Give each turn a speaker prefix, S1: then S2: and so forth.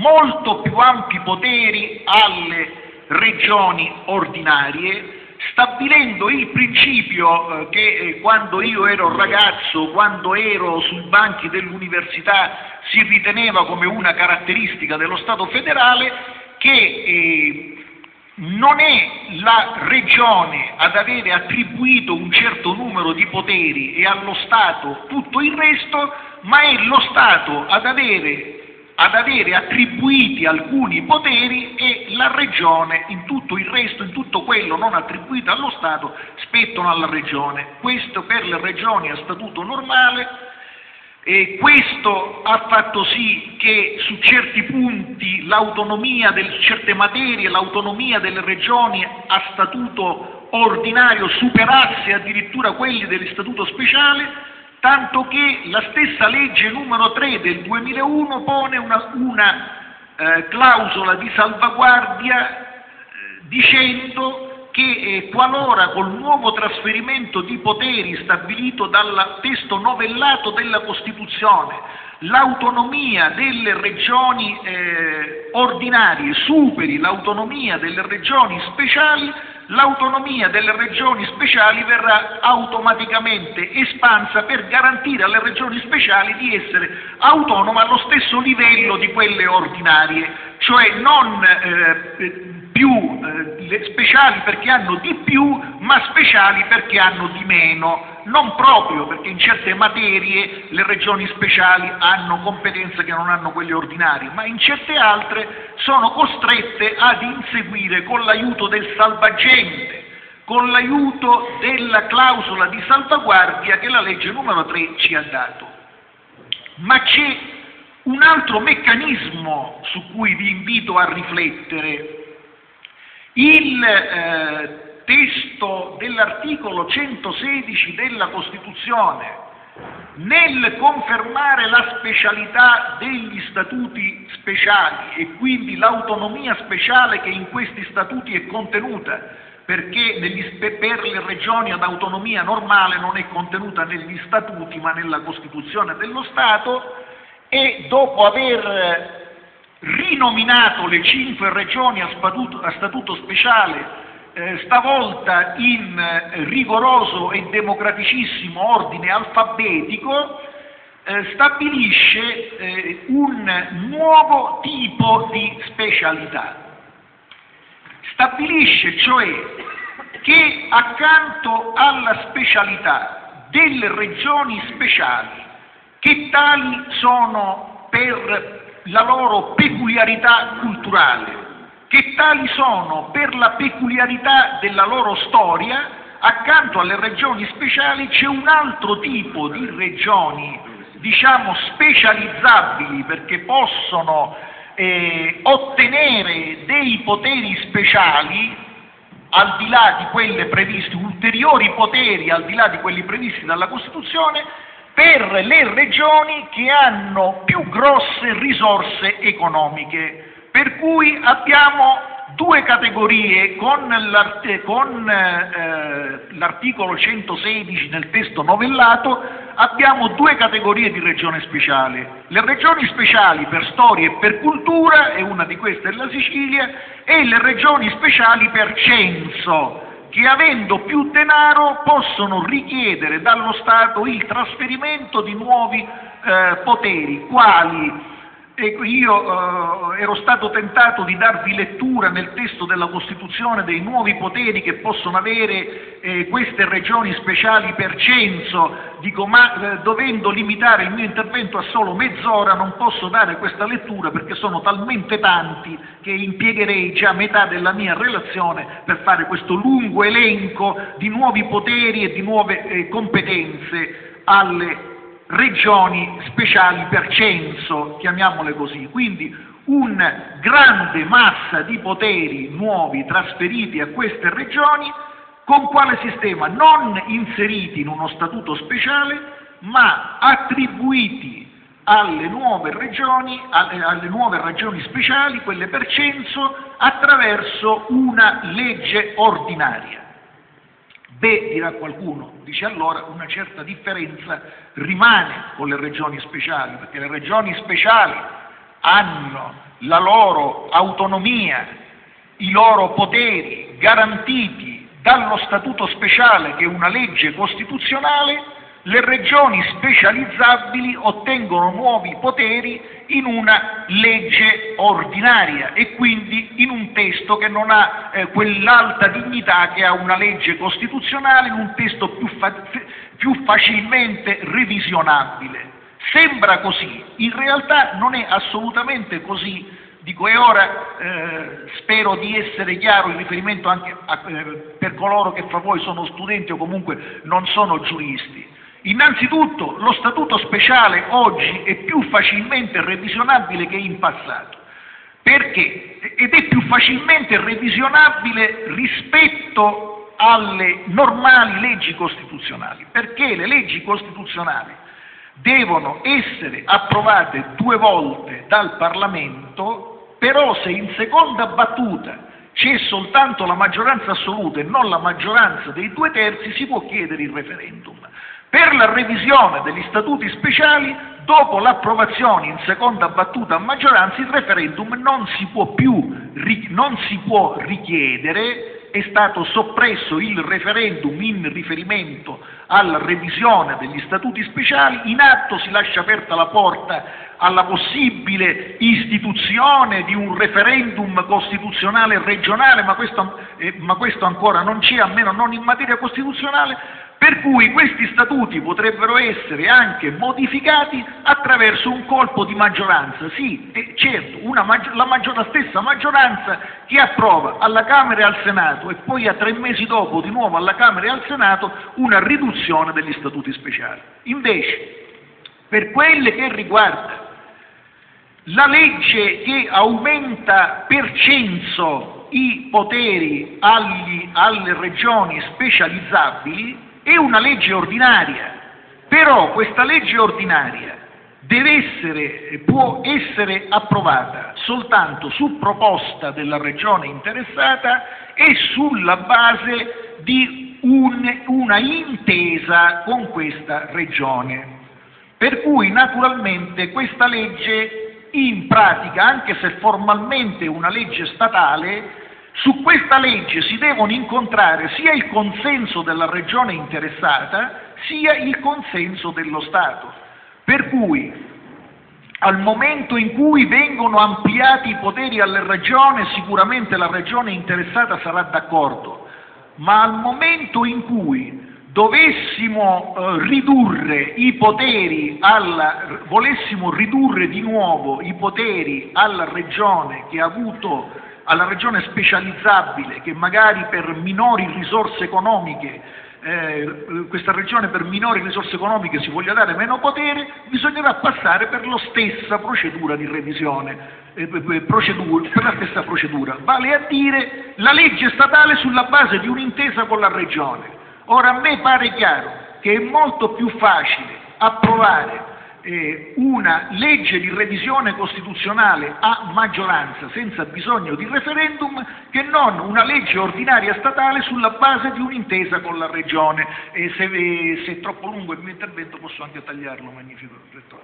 S1: molto più ampi poteri alle regioni ordinarie, stabilendo il principio che quando io ero ragazzo, quando ero sui banchi dell'università, si riteneva come una caratteristica dello Stato federale, che non è la regione ad avere attribuito un certo numero di poteri e allo Stato tutto il resto, ma è lo Stato ad avere attribuiti alcuni poteri e la regione in tutto il resto, in tutto quello non attribuito allo Stato, spettano alla regione. Questo per le regioni a statuto normale. E questo ha fatto sì che su certi punti l'autonomia di certe materie, l'autonomia delle regioni a statuto ordinario superasse addirittura quelli dello statuto speciale, tanto che la stessa legge numero 3 del 2001 pone una clausola di salvaguardia dicendo che qualora col nuovo trasferimento di poteri stabilito dal testo novellato della Costituzione l'autonomia delle regioni ordinarie superi l'autonomia delle regioni speciali, l'autonomia delle regioni speciali verrà automaticamente espansa per garantire alle regioni speciali di essere autonome allo stesso livello di quelle ordinarie, cioè non più speciali perché hanno di più, ma speciali perché hanno di meno. Non proprio perché in certe materie le regioni speciali hanno competenze che non hanno quelle ordinarie, ma in certe altre sono costrette ad inseguire con l'aiuto del salvagente, con l'aiuto della clausola di salvaguardia che la legge numero 3 ci ha dato. Ma c'è un altro meccanismo su cui vi invito a riflettere. Il testo dell'articolo 116 della Costituzione, nel confermare la specialità degli statuti speciali e quindi l'autonomia speciale che in questi statuti è contenuta, perché per le regioni ad autonomia normale non è contenuta negli statuti ma nella Costituzione dello Stato, e dopo aver rinominato le 5 regioni a statuto speciale, stavolta in rigoroso e democraticissimo ordine alfabetico, stabilisce un nuovo tipo di specialità. Stabilisce cioè che accanto alla specialità delle regioni speciali, che tali sono per la loro peculiarità culturale, che tali sono per la peculiarità della loro storia, accanto alle regioni speciali c'è un altro tipo di regioni, diciamo specializzabili, perché possono ottenere dei poteri speciali al di là di quelle previste, ulteriori poteri al di là di quelli previsti dalla Costituzione, per le regioni che hanno più grosse risorse economiche. Per cui abbiamo due categorie con l'articolo 116 nel testo novellato, abbiamo due categorie di regione speciale. Le regioni speciali per storia e per cultura, e una di queste è la Sicilia, e le regioni speciali per censo, che avendo più denaro possono richiedere dallo Stato il trasferimento di nuovi poteri, quali io ero stato tentato di darvi lettura nel testo della Costituzione dei nuovi poteri che possono avere queste regioni speciali per censo. Dico, ma dovendo limitare il mio intervento a solo mezz'ora non posso dare questa lettura perché sono talmente tanti che impiegherei già metà della mia relazione per fare questo lungo elenco di nuovi poteri e di nuove competenze alle regioni speciali per censo, chiamiamole così. Quindi una grande massa di poteri nuovi trasferiti a queste regioni, con quale sistema? Non inseriti in uno statuto speciale, ma attribuiti alle nuove regioni speciali, quelle per censo, attraverso una legge ordinaria. Beh, dirà qualcuno, dice allora una certa differenza rimane con le regioni speciali, perché le regioni speciali hanno la loro autonomia, i loro poteri garantiti dallo Statuto speciale, che è una legge costituzionale, le regioni specializzabili ottengono nuovi poteri in una legge ordinaria e quindi in un testo che non ha quell'alta dignità che ha una legge costituzionale, in un testo più facilmente revisionabile. Sembra così, in realtà non è assolutamente così. Dico, e ora spero di essere chiaro in riferimento anche per coloro che fra voi sono studenti o comunque non sono giuristi. Innanzitutto lo Statuto speciale oggi è più facilmente revisionabile che in passato. Perché? Ed è più facilmente revisionabile rispetto alle normali leggi costituzionali, perché le leggi costituzionali devono essere approvate 2 volte dal Parlamento, però se in seconda battuta c'è soltanto la maggioranza assoluta e non la maggioranza dei 2/3, si può chiedere il referendum. Per la revisione degli statuti speciali, dopo l'approvazione in seconda battuta a maggioranza, il referendum non si può richiedere, è stato soppresso il referendum in riferimento alla revisione degli statuti speciali. In atto si lascia aperta la porta alla possibile istituzione di un referendum costituzionale regionale, ma questo ancora non c'è, almeno non in materia costituzionale, per cui questi statuti potrebbero essere anche modificati attraverso un colpo di maggioranza. Sì, certo, la stessa maggioranza che approva alla Camera e al Senato e poi a 3 mesi dopo di nuovo alla Camera e al Senato una riduzione degli statuti speciali. Invece, per quelle che riguarda la legge che aumenta per censo i poteri alle regioni specializzabili, è una legge ordinaria, però questa legge ordinaria può essere approvata soltanto su proposta della regione interessata e sulla base di una intesa con questa regione. Per cui naturalmente questa legge in pratica, anche se formalmente è una legge statale, su questa legge si devono incontrare sia il consenso della regione interessata, sia il consenso dello Stato. Per cui, al momento in cui vengono ampliati i poteri alle regioni, sicuramente la regione interessata sarà d'accordo, ma al momento in cui dovessimo ridurre i poteri volessimo ridurre di nuovo i poteri alla regione che ha avuto, alla regione specializzabile, che magari per minori risorse economiche, questa regione per minori risorse economiche si voglia dare meno potere, bisognerà passare per la stessa procedura di revisione, per la stessa procedura, vale a dire la legge statale sulla base di un'intesa con la regione. Ora a me pare chiaro che è molto più facile approvare una legge di revisione costituzionale a maggioranza senza bisogno di referendum che non una legge ordinaria statale sulla base di un'intesa con la regione. E se è troppo lungo il mio intervento posso anche tagliarlo, magnifico rettore.